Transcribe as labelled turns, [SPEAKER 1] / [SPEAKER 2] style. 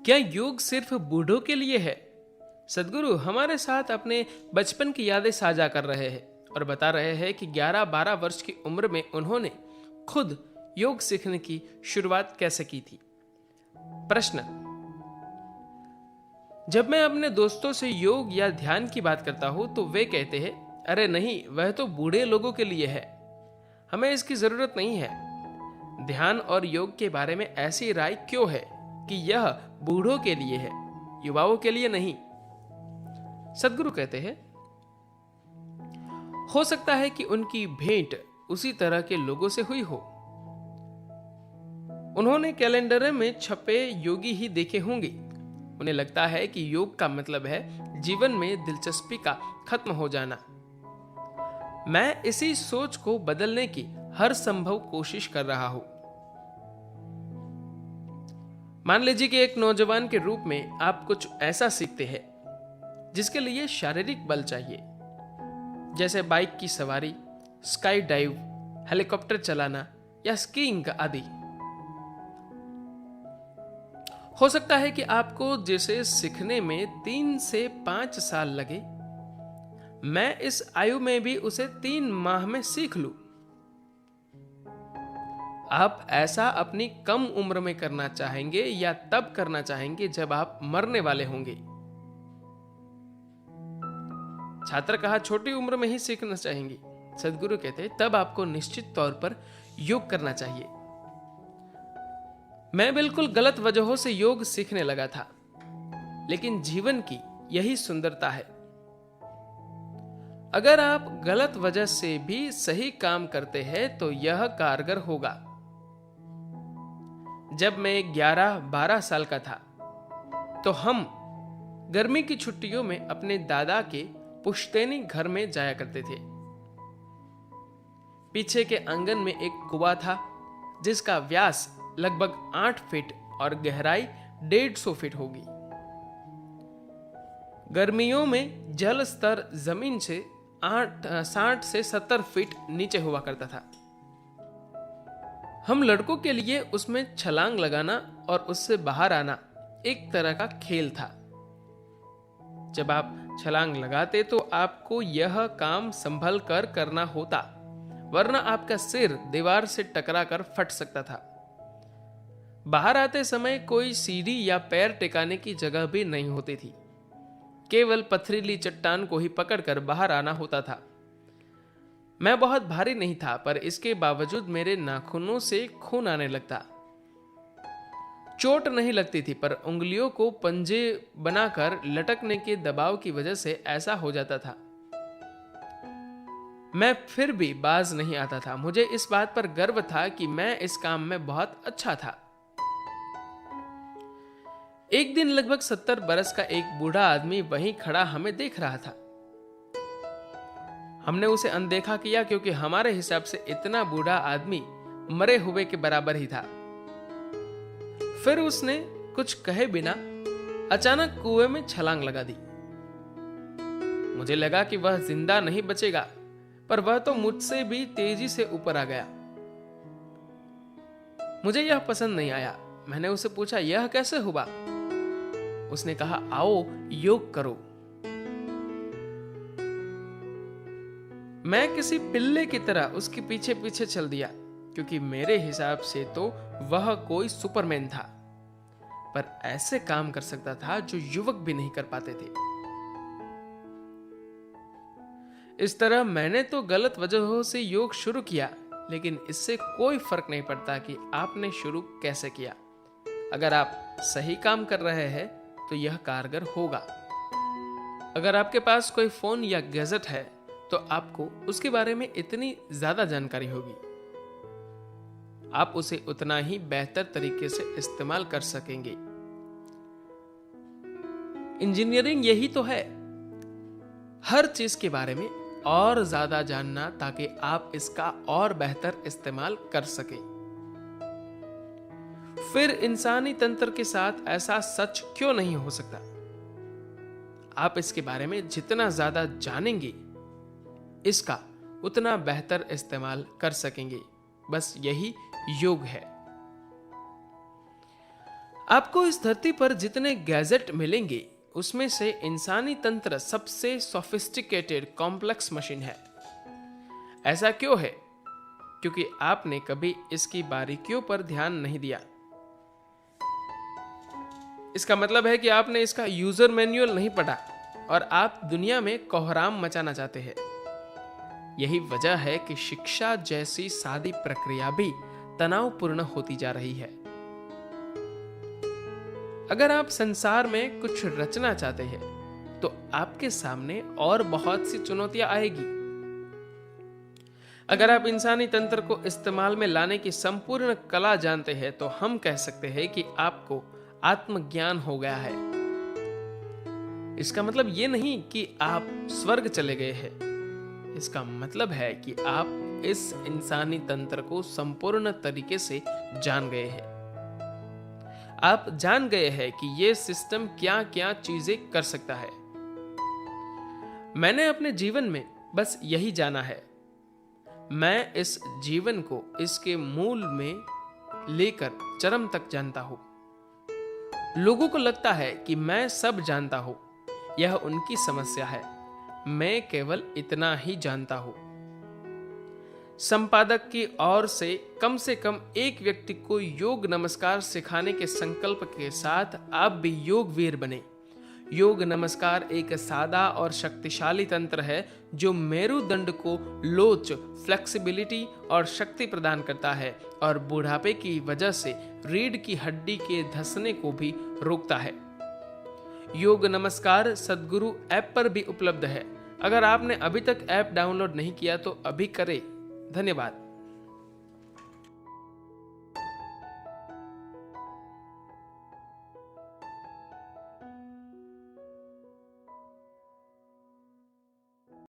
[SPEAKER 1] क्या योग सिर्फ बूढ़ों के लिए है? सदगुरु हमारे साथ अपने बचपन की यादें साझा कर रहे हैं और बता रहे हैं कि 11-12 वर्ष की उम्र में उन्होंने खुद योग सीखने की शुरुआत कैसे की थी। प्रश्न: जब मैं अपने दोस्तों से योग या ध्यान की बात करता हूं तो वे कहते हैं, अरे नहीं, वह तो बूढ़े लोगों के लिए है, हमें इसकी जरूरत नहीं है। ध्यान और योग के बारे में ऐसी राय क्यों है कि यह बूढ़ों के लिए है, युवाओं के लिए नहीं? सदगुरु कहते हैं, हो सकता है कि उनकी भेंट उसी तरह के लोगों से हुई हो। उन्होंने कैलेंडर में छपे योगी ही देखे होंगे। उन्हें लगता है कि योग का मतलब है जीवन में दिलचस्पी का खत्म हो जाना। मैं इसी सोच को बदलने की हर संभव कोशिश कर रहा हूं। मान लीजिए कि एक नौजवान के रूप में आप कुछ ऐसा सीखते हैं जिसके लिए शारीरिक बल चाहिए, जैसे बाइक की सवारी, स्काई डाइव, हेलीकॉप्टर चलाना या स्कीइंग आदि। हो सकता है कि आपको जिसे सीखने में 3 से 5 साल लगे, मैं इस आयु में भी उसे 3 माह में सीख लूं। आप ऐसा अपनी कम उम्र में करना चाहेंगे या तब करना चाहेंगे जब आप मरने वाले होंगे? छात्र कहा, छोटी उम्र में ही सीखना चाहेंगे। सदगुरु कहते, तब आपको निश्चित तौर पर योग करना चाहिए। मैं बिल्कुल गलत वजहों से योग सीखने लगा था, लेकिन जीवन की यही सुंदरता है। अगर आप गलत वजह से भी सही काम करते हैं तो यह कारगर होगा। जब मैं 11-12 साल का था तो हम गर्मी की छुट्टियों में अपने दादा के पुश्तैनी घर में जाया करते थे। पीछे के आंगन में एक कुआं था जिसका व्यास लगभग 8 फीट और गहराई 150 फीट होगी। गर्मियों में जल स्तर जमीन से 60 से 70 फीट नीचे हुआ करता था। हम लड़कों के लिए उसमें छलांग लगाना और उससे बाहर आना एक तरह का खेल था। जब आप छलांग लगाते तो आपको यह काम संभल कर करना होता, वरना आपका सिर दीवार से टकरा कर फट सकता था। बाहर आते समय कोई सीढ़ी या पैर टिकाने की जगह भी नहीं होती थी, केवल पथरीली चट्टान को ही पकड़कर बाहर आना होता था। मैं बहुत भारी नहीं था, पर इसके बावजूद मेरे नाखूनों से खून आने लगता। चोट नहीं लगती थी, पर उंगलियों को पंजे बनाकर लटकने के दबाव की वजह से ऐसा हो जाता था। मैं फिर भी बाज नहीं आता था। मुझे इस बात पर गर्व था कि मैं इस काम में बहुत अच्छा था। एक दिन लगभग 70 बरस का एक बूढ़ा आदमी वहीं खड़ा हमें देख रहा था। हमने उसे अनदेखा किया क्योंकि हमारे हिसाब से इतना बूढ़ा आदमी मरे हुए के बराबर ही था। फिर उसने कुछ कहे बिना अचानक कुएं में छलांग लगा दी। मुझे लगा कि वह जिंदा नहीं बचेगा, पर वह तो मुझसे भी तेजी से ऊपर आ गया। मुझे यह पसंद नहीं आया। मैंने उसे पूछा, यह कैसे हुआ? उसने कहा, आओ योग करो। मैं किसी पिल्ले की तरह उसके पीछे पीछे चल दिया, क्योंकि मेरे हिसाब से तो वह कोई सुपरमैन था, पर ऐसे काम कर सकता था जो युवक भी नहीं कर पाते थे। इस तरह मैंने तो गलत वजहों से योग शुरू किया, लेकिन इससे कोई फर्क नहीं पड़ता कि आपने शुरू कैसे किया। अगर आप सही काम कर रहे हैं तो यह कारगर होगा। अगर आपके पास कोई फोन या गैजेट है तो आपको उसके बारे में इतनी ज्यादा जानकारी होगी, आप उसे उतना ही बेहतर तरीके से इस्तेमाल कर सकेंगे। इंजीनियरिंग यही तो है, हर चीज के बारे में और ज्यादा जानना ताकि आप इसका और बेहतर इस्तेमाल कर सके। फिर इंसानी तंत्र के साथ ऐसा सच क्यों नहीं हो सकता? आप इसके बारे में जितना ज्यादा जानेंगे, इसका उतना बेहतर इस्तेमाल कर सकेंगे। बस यही योग है। आपको इस धरती पर जितने गैजेट मिलेंगे उसमें से इंसानी तंत्र सबसे सोफिस्टिकेटेड कॉम्प्लेक्स मशीन है। ऐसा क्यों है? क्योंकि आपने कभी इसकी बारीकियों पर ध्यान नहीं दिया। इसका मतलब है कि आपने इसका यूजर मैन्युअल नहीं पढ़ा और आप दुनिया में कोहराम मचाना चाहते हैं। यही वजह है कि शिक्षा जैसी सादी प्रक्रिया भी तनावपूर्ण होती जा रही है। अगर आप संसार में कुछ रचना चाहते हैं तो आपके सामने और बहुत सी चुनौतियां आएगी। अगर आप इंसानी तंत्र को इस्तेमाल में लाने की संपूर्ण कला जानते हैं तो हम कह सकते हैं कि आपको आत्मज्ञान हो गया है। इसका मतलब ये नहीं कि आप स्वर्ग चले गए हैं। इसका मतलब है कि आप इस इंसानी तंत्र को संपूर्ण तरीके से जान गए हैं। आप जान गए हैं कि यह सिस्टम क्या क्या चीजें कर सकता है। मैंने अपने जीवन में बस यही जाना है। मैं इस जीवन को इसके मूल में लेकर चरम तक जानता हूं। लोगों को लगता है कि मैं सब जानता हूं। यह उनकी समस्या है। मैं केवल इतना ही जानता हूं। संपादक की ओर से कम एक व्यक्ति को योग नमस्कार सिखाने के संकल्प के साथ आप भी योग वीर बने। योग नमस्कार एक सादा और शक्तिशाली तंत्र है जो मेरुदंड को लोच, फ्लेक्सिबिलिटी और शक्ति प्रदान करता है और बुढ़ापे की वजह से रीढ़ की हड्डी के धंसने को भी रोकता है। योग नमस्कार सद्गुरु ऐप पर भी उपलब्ध है। अगर आपने अभी तक ऐप डाउनलोड नहीं किया तो अभी करें। धन्यवाद।